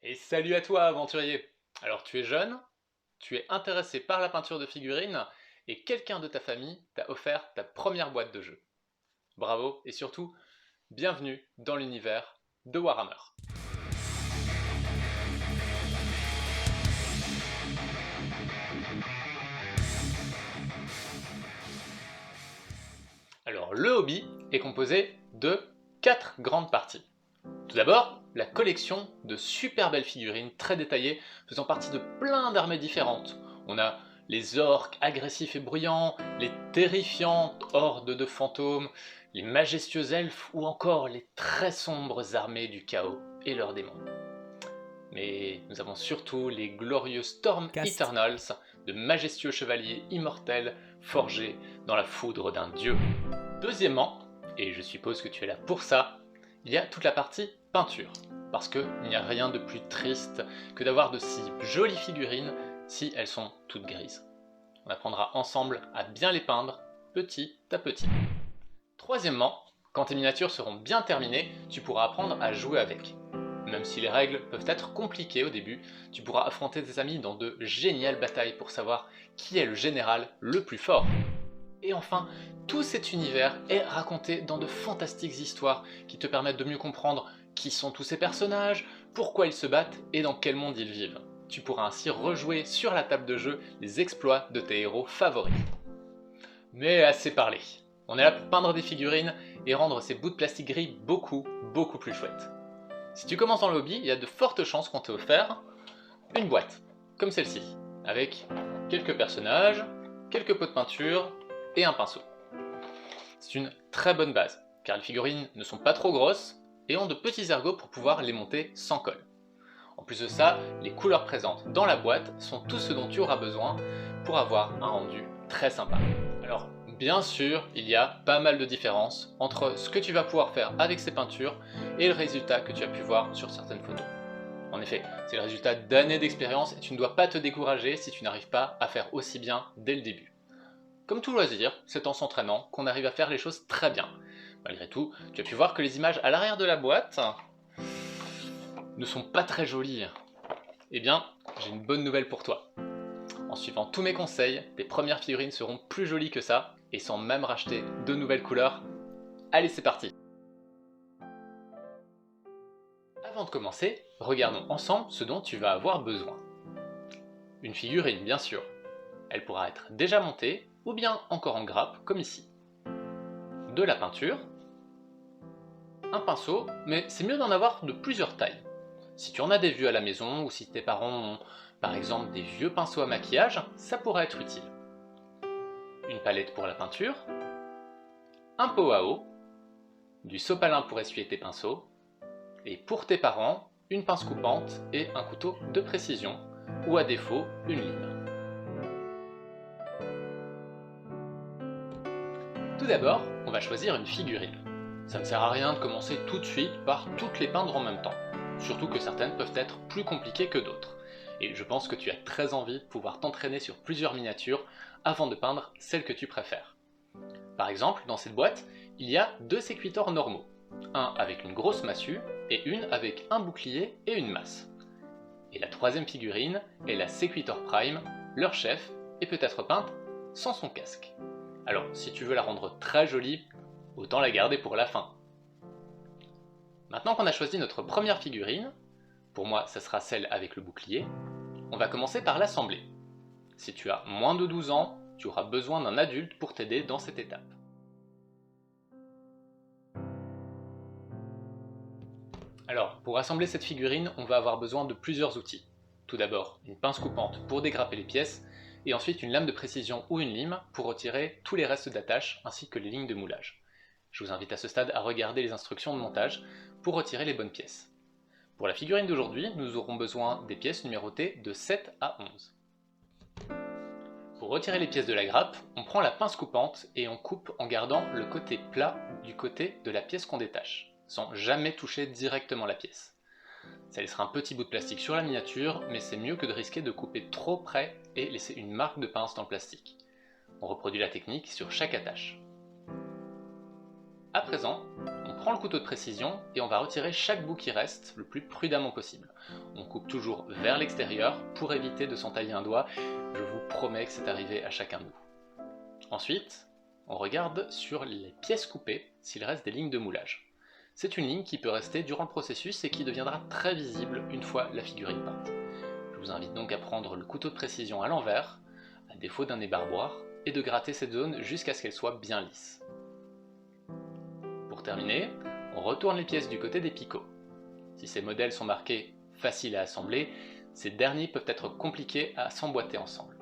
Et salut à toi, aventurier! Alors tu es jeune, tu es intéressé par la peinture de figurines, et quelqu'un de ta famille t'a offert ta première boîte de jeu. Bravo, et surtout, bienvenue dans l'univers de Warhammer. Alors le hobby est composé de 4 grandes parties. Tout d'abord, la collection de super belles figurines très détaillées faisant partie de plein d'armées différentes. On a les orques agressifs et bruyants, les terrifiantes hordes de fantômes, les majestueux elfes ou encore les très sombres armées du chaos et leurs démons. Mais nous avons surtout les glorieux Storm Cast. Eternals, de majestueux chevaliers immortels forgés dans la foudre d'un dieu. Deuxièmement, et je suppose que tu es là pour ça, il y a toute la partie peinture. Parce qu'il n'y a rien de plus triste que d'avoir de si jolies figurines si elles sont toutes grises. On apprendra ensemble à bien les peindre, petit à petit. Troisièmement, quand tes miniatures seront bien terminées, tu pourras apprendre à jouer avec. Même si les règles peuvent être compliquées au début, tu pourras affronter tes amis dans de géniales batailles pour savoir qui est le général le plus fort. Et enfin, tout cet univers est raconté dans de fantastiques histoires qui te permettent de mieux comprendre qui sont tous ces personnages, pourquoi ils se battent et dans quel monde ils vivent. Tu pourras ainsi rejouer sur la table de jeu les exploits de tes héros favoris. Mais assez parlé. On est là pour peindre des figurines et rendre ces bouts de plastique gris beaucoup plus chouettes. Si tu commences dans le hobby, il y a de fortes chances qu'on t'ait offert une boîte, comme celle-ci, avec quelques personnages, quelques pots de peinture et un pinceau. C'est une très bonne base, car les figurines ne sont pas trop grosses et ont de petits ergots pour pouvoir les monter sans colle. En plus de ça, les couleurs présentes dans la boîte sont tout ce dont tu auras besoin pour avoir un rendu très sympa. Alors, bien sûr, il y a pas mal de différences entre ce que tu vas pouvoir faire avec ces peintures et le résultat que tu as pu voir sur certaines photos. En effet, c'est le résultat d'années d'expérience et tu ne dois pas te décourager si tu n'arrives pas à faire aussi bien dès le début. Comme tout loisir, c'est en s'entraînant qu'on arrive à faire les choses très bien. Malgré tout, tu as pu voir que les images à l'arrière de la boîte ne sont pas très jolies. Eh bien, j'ai une bonne nouvelle pour toi. En suivant tous mes conseils, tes premières figurines seront plus jolies que ça, et sans même racheter de nouvelles couleurs. Allez, c'est parti! Avant de commencer, regardons ensemble ce dont tu vas avoir besoin. Une figurine, bien sûr. Elle pourra être déjà montée, ou bien encore en grappe, comme ici. De la peinture, un pinceau, mais c'est mieux d'en avoir de plusieurs tailles. Si tu en as des vieux à la maison, ou si tes parents ont par exemple des vieux pinceaux à maquillage, ça pourra être utile. Une palette pour la peinture, un pot à eau, du sopalin pour essuyer tes pinceaux, et pour tes parents, une pince coupante et un couteau de précision, ou à défaut, une lime. Tout d'abord, on va choisir une figurine. Ça ne sert à rien de commencer tout de suite par toutes les peindre en même temps, surtout que certaines peuvent être plus compliquées que d'autres. Et je pense que tu as très envie de pouvoir t'entraîner sur plusieurs miniatures avant de peindre celle que tu préfères. Par exemple, dans cette boîte, il y a deux séquitors normaux, un avec une grosse massue et une avec un bouclier et une masse. Et la troisième figurine est la Sequitor Prime, leur chef, et peut être peinte sans son casque. Alors, si tu veux la rendre très jolie, autant la garder pour la fin. Maintenant qu'on a choisi notre première figurine, pour moi ça sera celle avec le bouclier, on va commencer par l'assembler. Si tu as moins de 12 ans, tu auras besoin d'un adulte pour t'aider dans cette étape. Alors, pour assembler cette figurine, on va avoir besoin de plusieurs outils. Tout d'abord, une pince coupante pour dégrapper les pièces, et ensuite une lame de précision ou une lime pour retirer tous les restes d'attache ainsi que les lignes de moulage. Je vous invite à ce stade à regarder les instructions de montage pour retirer les bonnes pièces. Pour la figurine d'aujourd'hui, nous aurons besoin des pièces numérotées de 7 à 11. Pour retirer les pièces de la grappe, on prend la pince coupante et on coupe en gardant le côté plat du côté de la pièce qu'on détache, sans jamais toucher directement la pièce. Ça laissera un petit bout de plastique sur la miniature, mais c'est mieux que de risquer de couper trop près et laisser une marque de pince dans le plastique. On reproduit la technique sur chaque attache. À présent, on prend le couteau de précision et on va retirer chaque bout qui reste le plus prudemment possible. On coupe toujours vers l'extérieur pour éviter de s'entailler un doigt. Je vous promets que c'est arrivé à chacun de nous. Ensuite, on regarde sur les pièces coupées s'il reste des lignes de moulage. C'est une ligne qui peut rester durant le processus et qui deviendra très visible une fois la figurine peinte. Je vous invite donc à prendre le couteau de précision à l'envers, à défaut d'un ébarboir, et de gratter cette zone jusqu'à ce qu'elle soit bien lisse. Pour terminer, on retourne les pièces du côté des picots. Si ces modèles sont marqués « faciles à assembler », ces derniers peuvent être compliqués à s'emboîter ensemble.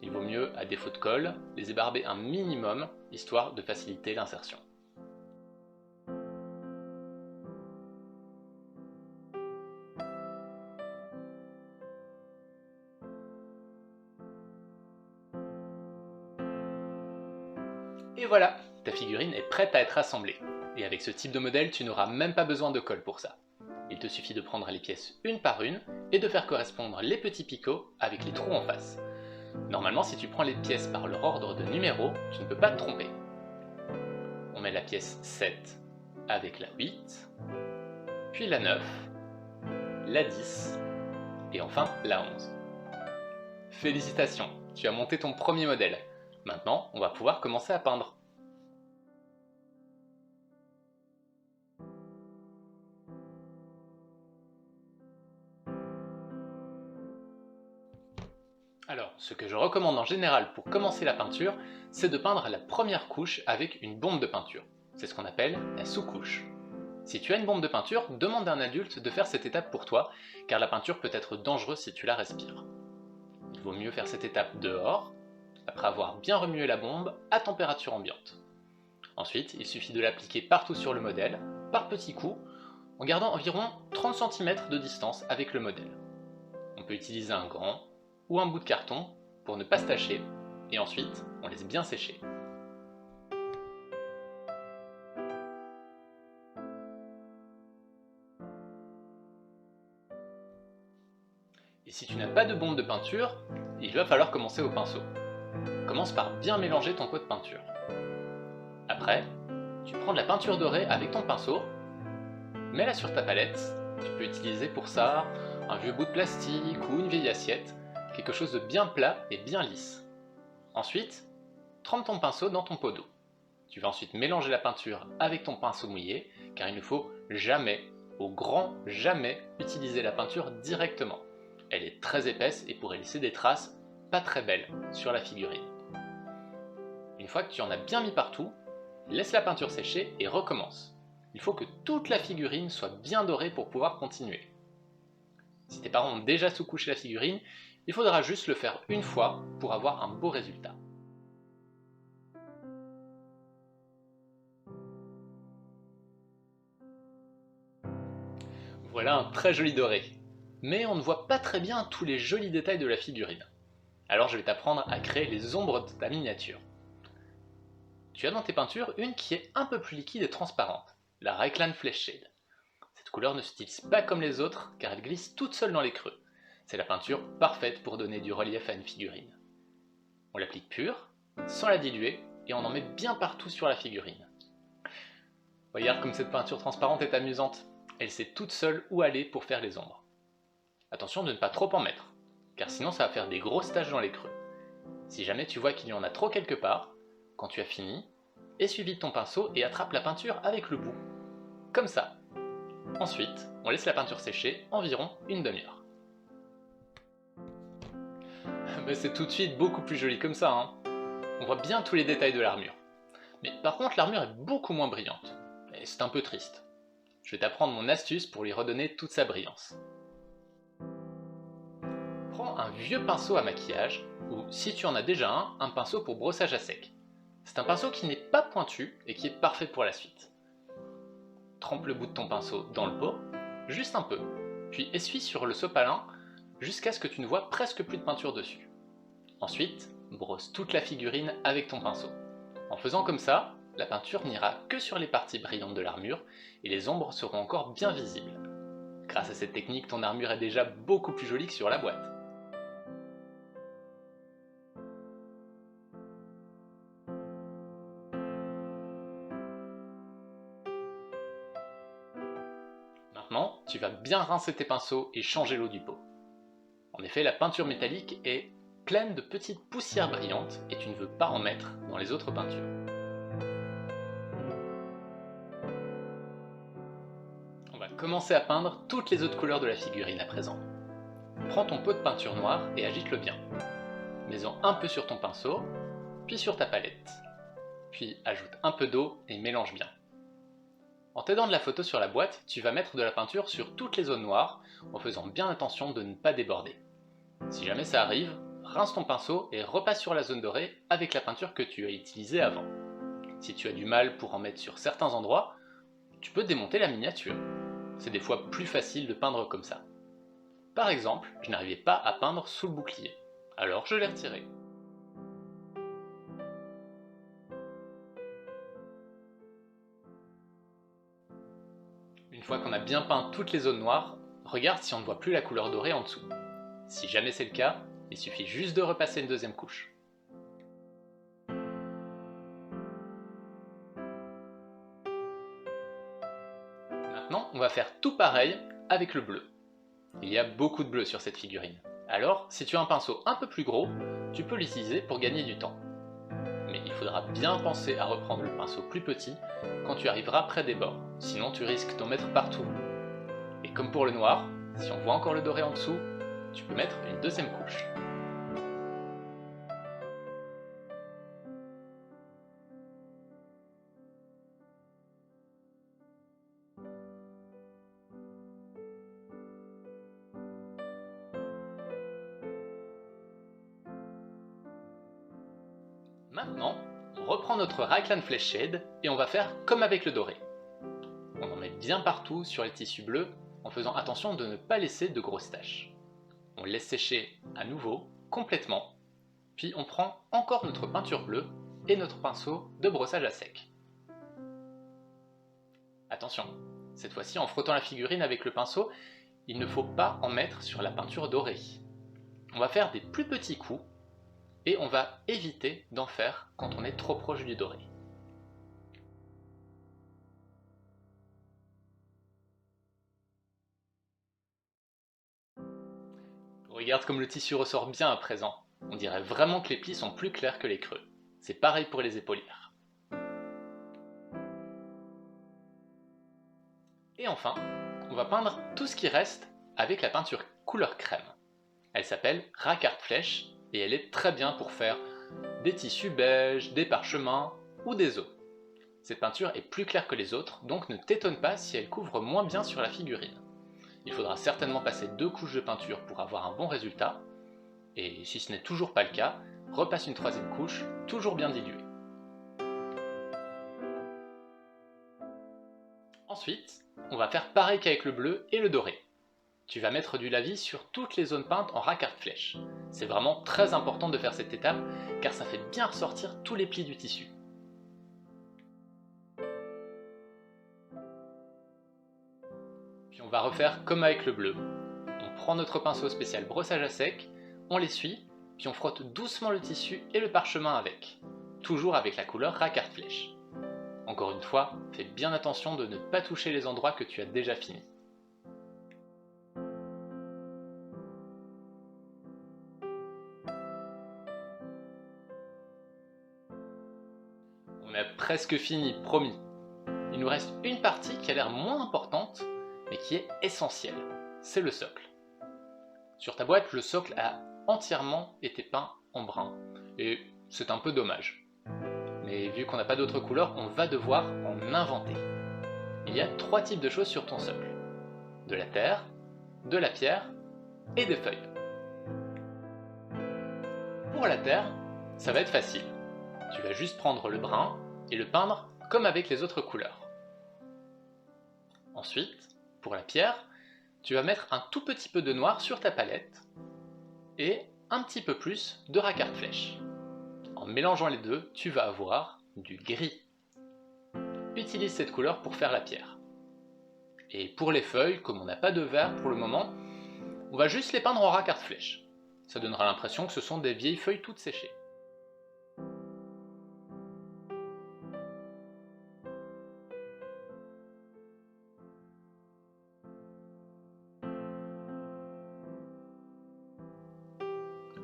Il vaut mieux, à défaut de colle, les ébarber un minimum, histoire de faciliter l'insertion. Et voilà, ta figurine est prête à être assemblée. Et avec ce type de modèle, tu n'auras même pas besoin de colle pour ça. Il te suffit de prendre les pièces une par une et de faire correspondre les petits picots avec les trous en face. Normalement, si tu prends les pièces par leur ordre de numéro, tu ne peux pas te tromper. On met la pièce 7 avec la 8, puis la 9, la 10 et enfin la 11. Félicitations, tu as monté ton premier modèle. Maintenant, on va pouvoir commencer à peindre. Alors, ce que je recommande en général pour commencer la peinture, c'est de peindre la première couche avec une bombe de peinture. C'est ce qu'on appelle la sous-couche. Si tu as une bombe de peinture, demande à un adulte de faire cette étape pour toi, car la peinture peut être dangereuse si tu la respires. Il vaut mieux faire cette étape dehors, après avoir bien remué la bombe à température ambiante. Ensuite, il suffit de l'appliquer partout sur le modèle, par petits coups, en gardant environ 30 cm de distance avec le modèle. On peut utiliser un gant ou un bout de carton pour ne pas se tacher, et ensuite, on laisse bien sécher. Et si tu n'as pas de bombe de peinture, il va falloir commencer au pinceau. Commence par bien mélanger ton pot de peinture. Après, tu prends de la peinture dorée avec ton pinceau, mets-la sur ta palette. Tu peux utiliser pour ça un vieux bout de plastique ou une vieille assiette, quelque chose de bien plat et bien lisse. Ensuite, trempe ton pinceau dans ton pot d'eau. Tu vas ensuite mélanger la peinture avec ton pinceau mouillé, car il ne faut jamais, au grand jamais, utiliser la peinture directement. Elle est très épaisse et pourrait laisser des traces pas très belles sur la figurine. Une fois que tu en as bien mis partout, laisse la peinture sécher et recommence. Il faut que toute la figurine soit bien dorée pour pouvoir continuer. Si tes parents ont déjà sous-couché la figurine, il faudra juste le faire une fois pour avoir un beau résultat. Voilà un très joli doré. Mais on ne voit pas très bien tous les jolis détails de la figurine. Alors je vais t'apprendre à créer les ombres de ta miniature. Tu as dans tes peintures une qui est un peu plus liquide et transparente, la Reikland Flesh Shade. Cette couleur ne s'utilise pas comme les autres car elle glisse toute seule dans les creux. C'est la peinture parfaite pour donner du relief à une figurine. On l'applique pure, sans la diluer, et on en met bien partout sur la figurine. Regarde comme cette peinture transparente est amusante. Elle sait toute seule où aller pour faire les ombres. Attention de ne pas trop en mettre, car sinon ça va faire des grosses taches dans les creux. Si jamais tu vois qu'il y en a trop quelque part, quand tu as fini, essuie vite ton pinceau et attrape la peinture avec le bout. Comme ça. Ensuite, on laisse la peinture sécher environ une demi-heure. Mais c'est tout de suite beaucoup plus joli comme ça, hein. On voit bien tous les détails de l'armure. Mais par contre, l'armure est beaucoup moins brillante. Et c'est un peu triste. Je vais t'apprendre mon astuce pour lui redonner toute sa brillance. Prends un vieux pinceau à maquillage, ou si tu en as déjà un pinceau pour brossage à sec. C'est un pinceau qui n'est pas pointu et qui est parfait pour la suite. Trempe le bout de ton pinceau dans le pot, juste un peu, puis essuie sur le sopalin jusqu'à ce que tu ne vois presque plus de peinture dessus. Ensuite, brosse toute la figurine avec ton pinceau. En faisant comme ça, la peinture n'ira que sur les parties brillantes de l'armure et les ombres seront encore bien visibles. Grâce à cette technique, ton armure est déjà beaucoup plus jolie que sur la boîte. bien rincer tes pinceaux et changer l'eau du pot. En effet, la peinture métallique est pleine de petites poussières brillantes et tu ne veux pas en mettre dans les autres peintures. On va commencer à peindre toutes les autres couleurs de la figurine à présent. Prends ton pot de peinture noire et agite-le bien. Mets-en un peu sur ton pinceau, puis sur ta palette. Puis ajoute un peu d'eau et mélange bien. En t'aidant de la photo sur la boîte, tu vas mettre de la peinture sur toutes les zones noires en faisant bien attention de ne pas déborder. Si jamais ça arrive, rince ton pinceau et repasse sur la zone dorée avec la peinture que tu as utilisée avant. Si tu as du mal pour en mettre sur certains endroits, tu peux démonter la miniature. C'est des fois plus facile de peindre comme ça. Par exemple, je n'arrivais pas à peindre sous le bouclier, alors je l'ai retiré. Une fois qu'on a bien peint toutes les zones noires, regarde si on ne voit plus la couleur dorée en dessous. Si jamais c'est le cas, il suffit juste de repasser une deuxième couche. Maintenant, on va faire tout pareil avec le bleu. Il y a beaucoup de bleu sur cette figurine. Alors, si tu as un pinceau un peu plus gros, tu peux l'utiliser pour gagner du temps. Mais il faudra bien penser à reprendre le pinceau plus petit quand tu arriveras près des bords, sinon tu risques d'en mettre partout. Et comme pour le noir, si on voit encore le doré en dessous, tu peux mettre une deuxième couche. Maintenant, on reprend notre Raglan Flesh Shade et on va faire comme avec le doré. On en met bien partout sur les tissus bleus en faisant attention de ne pas laisser de grosses taches. On laisse sécher à nouveau, complètement, puis on prend encore notre peinture bleue et notre pinceau de brossage à sec. Attention, cette fois-ci en frottant la figurine avec le pinceau, il ne faut pas en mettre sur la peinture dorée. On va faire des plus petits coups et on va éviter d'en faire quand on est trop proche du doré. Regarde comme le tissu ressort bien à présent. On dirait vraiment que les plis sont plus clairs que les creux. C'est pareil pour les épaulières. Et enfin, on va peindre tout ce qui reste avec la peinture couleur crème. Elle s'appelle Rakarth Flesh et elle est très bien pour faire des tissus beiges, des parchemins ou des os. Cette peinture est plus claire que les autres, donc ne t'étonne pas si elle couvre moins bien sur la figurine. Il faudra certainement passer 2 couches de peinture pour avoir un bon résultat, et si ce n'est toujours pas le cas, repasse une 3e couche, toujours bien diluée. Ensuite, on va faire pareil qu'avec le bleu et le doré. Tu vas mettre du lavis sur toutes les zones peintes en Rakarth Flesh. C'est vraiment très important de faire cette étape car ça fait bien ressortir tous les plis du tissu. Puis on va refaire comme avec le bleu. On prend notre pinceau spécial brossage à sec, on l'essuie, puis on frotte doucement le tissu et le parchemin avec, toujours avec la couleur Rakarth Flesh. Encore une fois, fais bien attention de ne pas toucher les endroits que tu as déjà finis. On a presque fini, promis. Il nous reste une partie qui a l'air moins importante, mais qui est essentielle. C'est le socle. Sur ta boîte, le socle a entièrement été peint en brun, et c'est un peu dommage. Mais vu qu'on n'a pas d'autre couleur, on va devoir en inventer. Il y a 3 types de choses sur ton socle. De la terre, de la pierre et des feuilles. Pour la terre, ça va être facile. Tu vas juste prendre le brun et le peindre comme avec les autres couleurs. Ensuite, pour la pierre, tu vas mettre un tout petit peu de noir sur ta palette et un petit peu plus de Rakarth Flesh. En mélangeant les deux, tu vas avoir du gris. Utilise cette couleur pour faire la pierre. Et pour les feuilles, comme on n'a pas de vert pour le moment, on va juste les peindre en Rakarth Flesh. Ça donnera l'impression que ce sont des vieilles feuilles toutes séchées.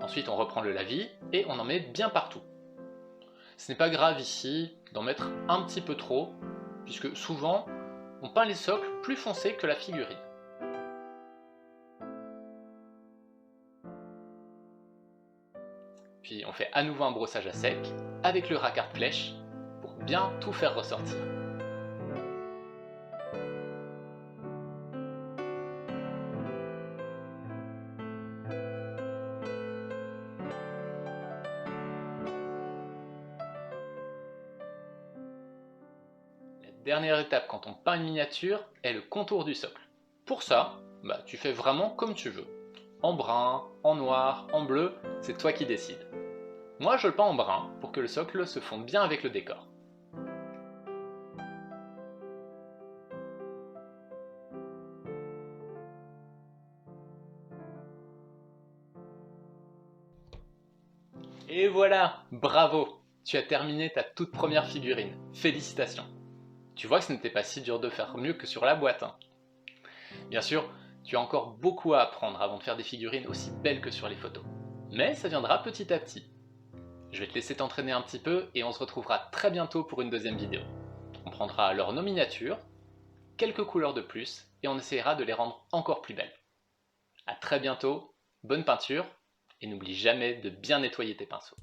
Ensuite on reprend le lavis et on en met bien partout. Ce n'est pas grave ici d'en mettre un petit peu trop, puisque souvent on peint les socles plus foncés que la figurine. Puis on fait à nouveau un brossage à sec avec le racard flèche pour bien tout faire ressortir. La dernière étape quand on peint une miniature est le contour du socle. Pour ça, tu fais vraiment comme tu veux. En brun, en noir, en bleu, c'est toi qui décides. Moi je le peins en brun pour que le socle se fonde bien avec le décor. Et voilà, bravo! Tu as terminé ta toute première figurine. Félicitations! Tu vois que ce n'était pas si dur de faire mieux que sur la boîte, hein. Bien sûr, tu as encore beaucoup à apprendre avant de faire des figurines aussi belles que sur les photos. Mais ça viendra petit à petit. Je vais te laisser t'entraîner un petit peu et on se retrouvera très bientôt pour une deuxième vidéo. On prendra alors nos miniatures, quelques couleurs de plus et on essaiera de les rendre encore plus belles. A très bientôt, bonne peinture et n'oublie jamais de bien nettoyer tes pinceaux.